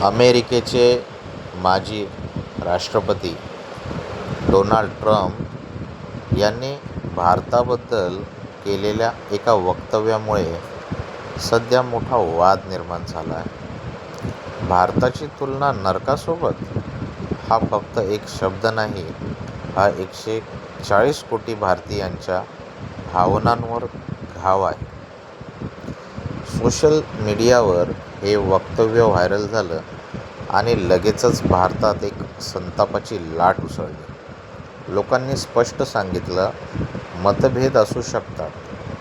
अमेरिकेचे माजी राष्ट्रपती डोनाल्ड ट्रम्प यांनी भारताबद्दल केलेल्या एका वक्तव्यामुळे सध्या मोठा वाद निर्माण झाला आहे. भारताची तुलना नरकासोबत हा फक्त एक शब्द नाही, हा 140 कोटी भारतीयांच्या भावनांवर घाव आहे. सोशल मीडियावर हे वक्तव्य व्हायरल झालं आणि लगेचच भारतात एक संतापाची लाट उसळली. लोकांनी स्पष्ट सांगितलं, मतभेद असू शकतात,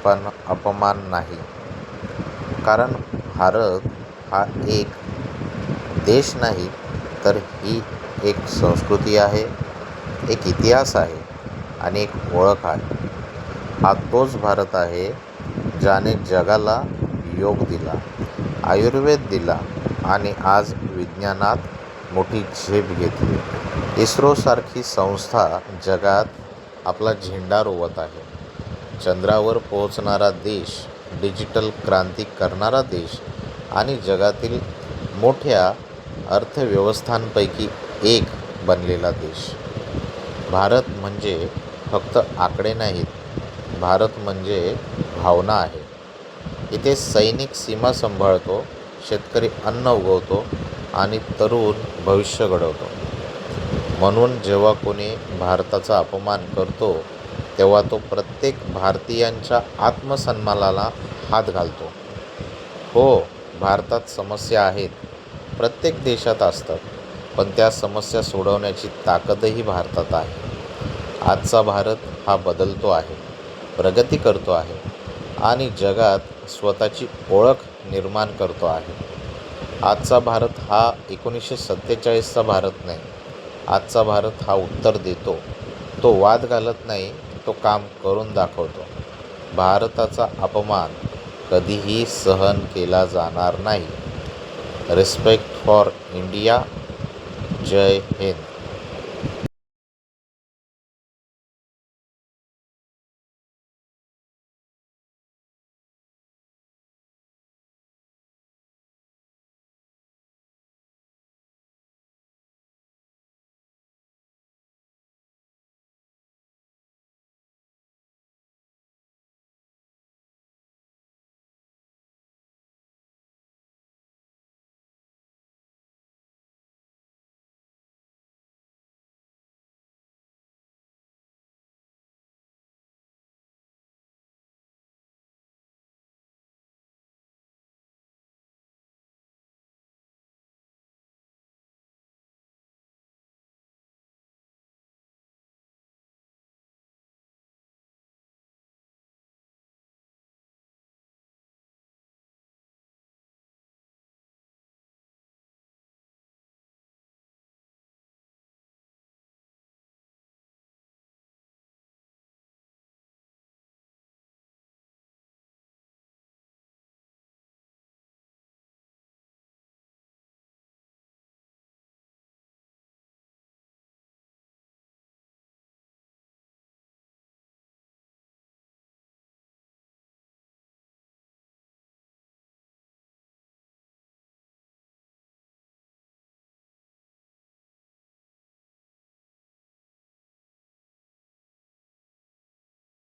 पण अपमान नाही. कारण भारत हा एक देश नाही, तर ही एक संस्कृती आहे, एक इतिहास आहे आणि एक ओळख आहे. हा तोच भारत आहे ज्याने जगाला योग दिला, आयुर्वेद दिला आणि आज विज्ञानात मोठी झेप घेतली. इस्रोसारखी संस्था जगात आपला झेंडा रोवत आहे. चंद्रावर पोहोचणारा देश, डिजिटल क्रांती करणारा देश आणि जगातील मोठ्या अर्थव्यवस्थांपैकी एक बनलेला देश. भारत म्हणजे फक्त आकडे नाहीत, भारत म्हणजे भावना आहे. इथे सैनिक सीमा सांभाळतो, शेतकरी अन्न उगवतो आणि तरुण भविष्य घडवतो. म्हणून जेव्हा कोणी भारताचा अपमान करतो, तेव्हा तो प्रत्येक भारतीयांच्या आत्मसन्मानाला हात घालतो. हो, भारतात समस्या आहेत, प्रत्येक देशात असतात, पण त्या समस्या सोडवण्याची ताकदही भारतात आहे. आजचा भारत हा बदलतो आहे, प्रगती करतो आहे आणि जगात स्वतःची ओळख निर्माण करतो आहे. आजचा भारत हा 1947चा भारत नाही. आजचा भारत हा उत्तर देतो, तो वाद घालत नाही, तो काम करून दाखवतो. भारताचा अपमान कधीही सहन केला जाणार नाही. Respect for India. जय हिंद.